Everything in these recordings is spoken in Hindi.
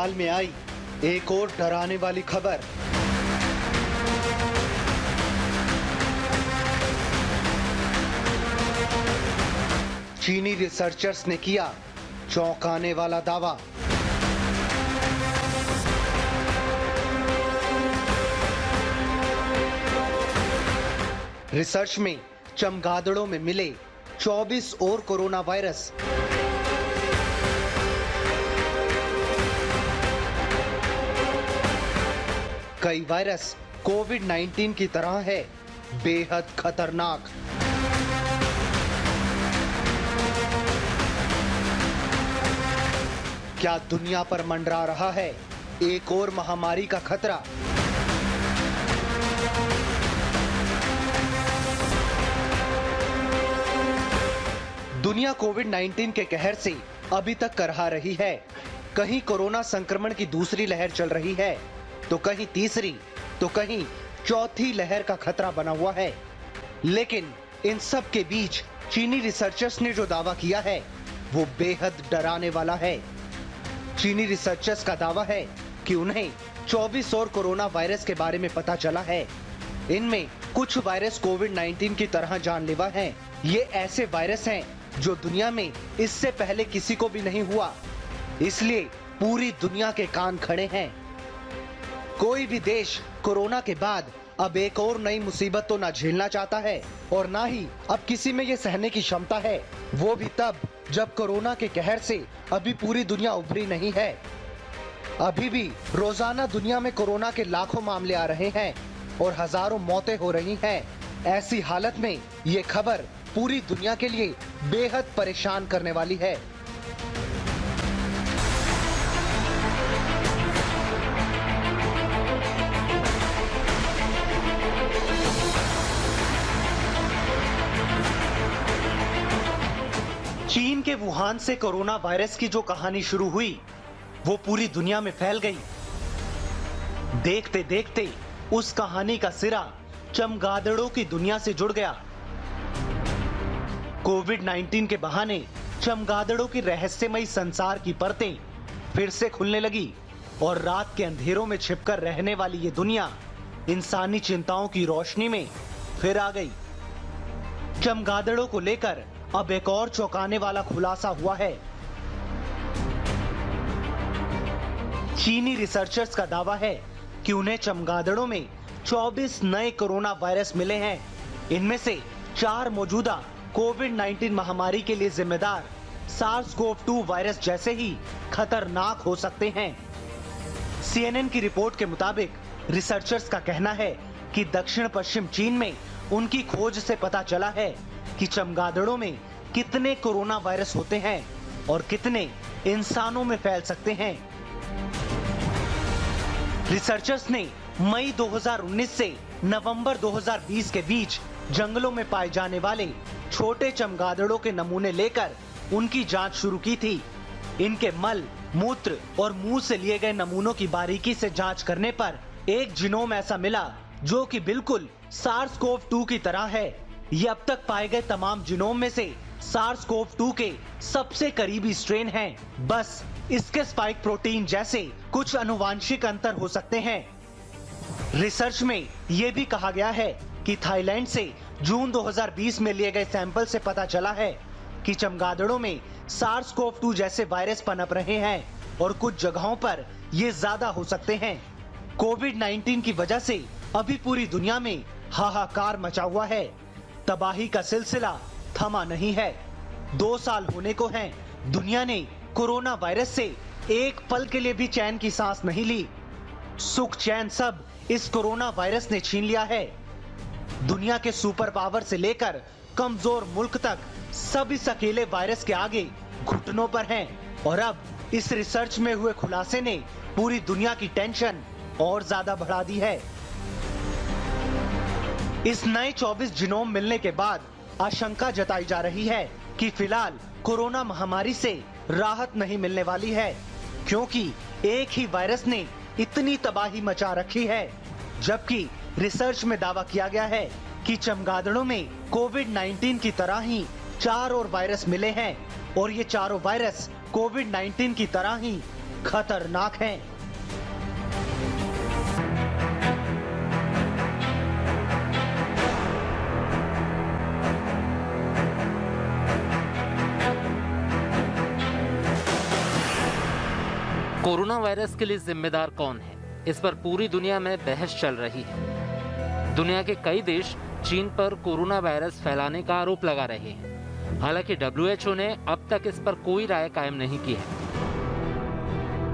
नेपाल में आई एक और डराने वाली खबर। चीनी रिसर्चर्स ने किया चौंकाने वाला दावा। रिसर्च में चमगादड़ों में मिले 24 और कोरोना वायरस। कई वायरस कोविड-19 की तरह है बेहद खतरनाक। क्या दुनिया पर मंडरा रहा है एक और महामारी का खतरा? दुनिया कोविड-19 के कहर से अभी तक करहा रही है। कहीं कोरोना संक्रमण की दूसरी लहर चल रही है, तो कहीं तीसरी, तो कहीं चौथी लहर का खतरा बना हुआ है। लेकिन इन सब के बीच चीनी रिसर्चर्स ने जो दावा किया है वो बेहद डराने वाला है। चीनी रिसर्चर्स का दावा है कि उन्हें 24 और कोरोना वायरस के बारे में पता चला है। इनमें कुछ वायरस कोविड-19 की तरह जानलेवा हैं। ये ऐसे वायरस हैं जो दुनिया में इससे पहले किसी को भी नहीं हुआ, इसलिए पूरी दुनिया के कान खड़े हैं। कोई भी देश कोरोना के बाद अब एक और नई मुसीबत तो ना झेलना चाहता है और ना ही अब किसी में ये सहने की क्षमता है, वो भी तब जब कोरोना के कहर से अभी पूरी दुनिया उभरी नहीं है। अभी भी रोजाना दुनिया में कोरोना के लाखों मामले आ रहे हैं और हजारों मौतें हो रही हैं। ऐसी हालत में ये खबर पूरी दुनिया के लिए बेहद परेशान करने वाली है। चीन के वुहान से कोरोना वायरस की जो कहानी शुरू हुई वो पूरी दुनिया में फैल गई। देखते देखते उस कहानी का सिरा चमगादड़ों की दुनिया से जुड़ गया। कोविड-19 के बहाने चमगादड़ों की रहस्यमयी संसार की परतें फिर से खुलने लगी और रात के अंधेरों में छिपकर रहने वाली ये दुनिया इंसानी चिंताओं की रोशनी में फिर आ गई। चमगादड़ों को लेकर अब एक और चौंकाने वाला खुलासा हुआ है। चीनी रिसर्चर्स का दावा है कि उन्हें चमगादड़ों में 24 नए कोरोना वायरस मिले हैं। इनमें से 4 मौजूदा कोविड-19 महामारी के लिए जिम्मेदार सार्स-कोव-2 वायरस जैसे ही खतरनाक हो सकते हैं। CNN की रिपोर्ट के मुताबिक रिसर्चर्स का कहना है कि दक्षिण पश्चिम चीन में उनकी खोज से पता चला है कि चमगादड़ों में कितने कोरोना वायरस होते हैं और कितने इंसानों में फैल सकते हैं। रिसर्चर्स ने मई 2019 से नवंबर 2020 के बीच जंगलों में पाए जाने वाले छोटे चमगादड़ों के नमूने लेकर उनकी जांच शुरू की थी। इनके मल, मूत्र और मुंह से लिए गए नमूनों की बारीकी से जांच करने पर एक जीनोम ऐसा मिला जो कि बिल्कुल सार्स-कोव-2 की तरह है। ये अब तक पाए गए तमाम जीनोम में से सार्स-कोव-2 के सबसे करीबी स्ट्रेन हैं। बस इसके स्पाइक प्रोटीन जैसे कुछ आनुवांशिक अंतर हो सकते हैं। रिसर्च में यह भी कहा गया है कि थाईलैंड से जून 2020 में लिए गए सैंपल से पता चला है कि चमगादड़ों में सार्स-कोव-2 जैसे वायरस पनप रहे हैं और कुछ जगहों पर ये ज्यादा हो सकते हैं। कोविड-19 की वजह से अभी पूरी दुनिया में हाहाकार मचा हुआ है। तबाही का सिलसिला थमा नहीं है। 2 साल होने को हैं, दुनिया ने कोरोना वायरस से एक पल के लिए भी चैन की सांस नहीं ली। सुख चैन सब इस कोरोना वायरस ने छीन लिया है। दुनिया के सुपर पावर से लेकर कमजोर मुल्क तक सब इस अकेले वायरस के आगे घुटनों पर हैं और अब इस रिसर्च में हुए खुलासे ने पूरी दुनिया की टेंशन और ज्यादा बढ़ा दी है। इस नए 24 जीनोम मिलने के बाद आशंका जताई जा रही है कि फिलहाल कोरोना महामारी से राहत नहीं मिलने वाली है, क्योंकि एक ही वायरस ने इतनी तबाही मचा रखी है। जबकि रिसर्च में दावा किया गया है कि चमगादड़ों में कोविड-19 की तरह ही 4 और वायरस मिले हैं और ये चारों वायरस कोविड-19 की तरह ही खतरनाक हैं। कोरोना वायरस के लिए जिम्मेदार कौन है, इस पर पूरी दुनिया में बहस चल रही है। दुनिया के कई देश चीन पर कोरोना वायरस फैलाने का आरोप लगा रहे हैं। हालांकि WHO ने अब तक इस पर कोई राय कायम नहीं की है।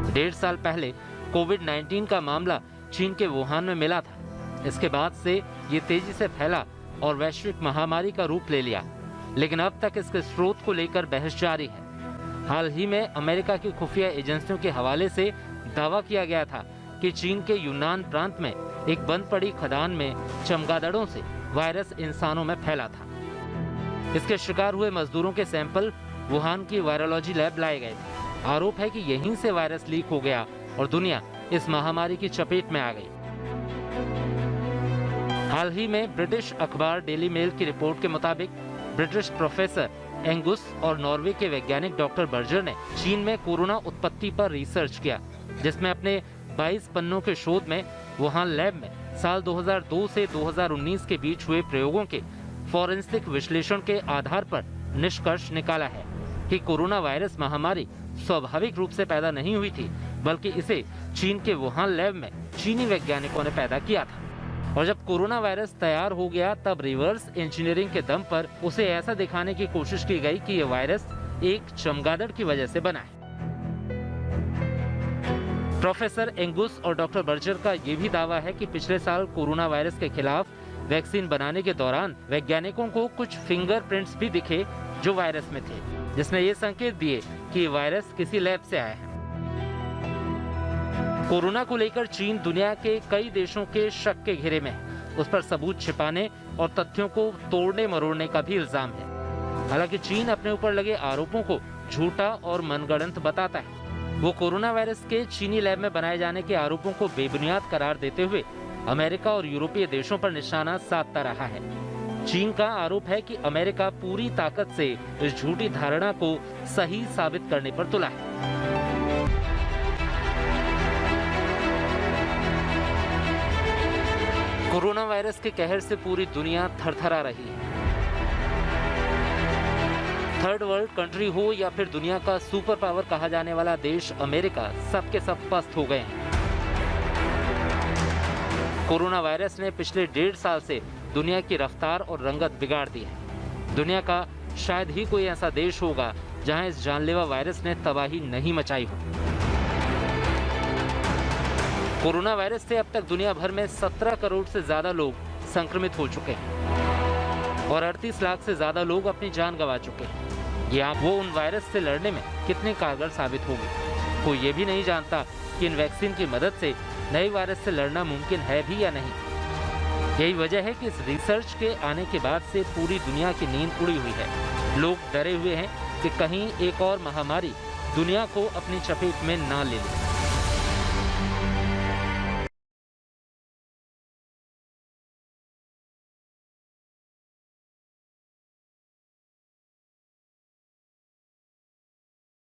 1.5 साल पहले कोविड-19 का मामला चीन के वुहान में मिला था। इसके बाद से ये तेजी से फैला और वैश्विक महामारी का रूप ले लिया, लेकिन अब तक इसके स्रोत को लेकर बहस जारी है। हाल ही में अमेरिका की खुफिया एजेंसियों के हवाले से दावा किया गया था कि चीन के यूनान प्रांत में एक बंद पड़ी खदान में चमगादड़ों से वायरस इंसानों में फैला था। इसके शिकार हुए मजदूरों के सैंपल वुहान की वायरोलॉजी लैब लाए गए थे। आरोप है कि यहीं से वायरस लीक हो गया और दुनिया इस महामारी की चपेट में आ गई। हाल ही में ब्रिटिश अखबार डेली मेल की रिपोर्ट के मुताबिक ब्रिटिश प्रोफेसर एंगुस और नॉर्वे के वैज्ञानिक डॉक्टर बर्जर ने चीन में कोरोना उत्पत्ति पर रिसर्च किया, जिसमें अपने 22 पन्नों के शोध में वुहान लैब में साल 2002 से 2019 के बीच हुए प्रयोगों के फॉरेंसिक विश्लेषण के आधार पर निष्कर्ष निकाला है कि कोरोना वायरस महामारी स्वाभाविक रूप से पैदा नहीं हुई थी, बल्कि इसे चीन के वुहान लैब में चीनी वैज्ञानिकों ने पैदा किया था। और जब कोरोना वायरस तैयार हो गया तब रिवर्स इंजीनियरिंग के दम पर उसे ऐसा दिखाने की कोशिश की गई कि ये वायरस एक चमगादड़ की वजह से बना है। प्रोफेसर एंगुस और डॉक्टर बर्जर का ये भी दावा है कि पिछले साल कोरोना वायरस के खिलाफ वैक्सीन बनाने के दौरान वैज्ञानिकों को कुछ फिंगरप्रिंट्स भी दिखे जो वायरस में थे, जिसने ये संकेत दिए कि वायरस किसी लैब से आया है। कोरोना को लेकर चीन दुनिया के कई देशों के शक के घेरे में है। उस पर सबूत छिपाने और तथ्यों को तोड़ने मरोड़ने का भी इल्जाम है। हालांकि चीन अपने ऊपर लगे आरोपों को झूठा और मनगढ़ंत बताता है। वो कोरोना वायरस के चीनी लैब में बनाए जाने के आरोपों को बेबुनियाद करार देते हुए अमेरिका और यूरोपीय देशों पर निशाना साधता रहा है। चीन का आरोप है कि अमेरिका पूरी ताकत से इस झूठी धारणा को सही साबित करने पर तुला है। कोरोना वायरस के कहर से पूरी दुनिया थरथरा रही है। थर्ड वर्ल्ड कंट्री हो या फिर दुनिया का सुपर पावर कहा जाने वाला देश अमेरिका, सबके सब पस्त हो गए हैं। कोरोना वायरस ने पिछले 1.5 साल से दुनिया की रफ्तार और रंगत बिगाड़ दी है। दुनिया का शायद ही कोई ऐसा देश होगा जहां इस जानलेवा वायरस ने तबाही नहीं मचाई हो। कोरोना वायरस से अब तक दुनिया भर में 17 करोड़ से ज्यादा लोग संक्रमित हो चुके हैं और 38 लाख से ज्यादा लोग अपनी जान गंवा चुके हैं। ये वो उन वायरस से लड़ने में कितने कारगर साबित होगी। कोई ये भी नहीं जानता कि इन वैक्सीन की मदद से नए वायरस से लड़ना मुमकिन है भी या नहीं। यही वजह है कि इस रिसर्च के आने के बाद से पूरी दुनिया की नींद उड़ी हुई है। लोग डरे हुए हैं कि कहीं एक और महामारी दुनिया को अपनी चपेट में ना ले ले।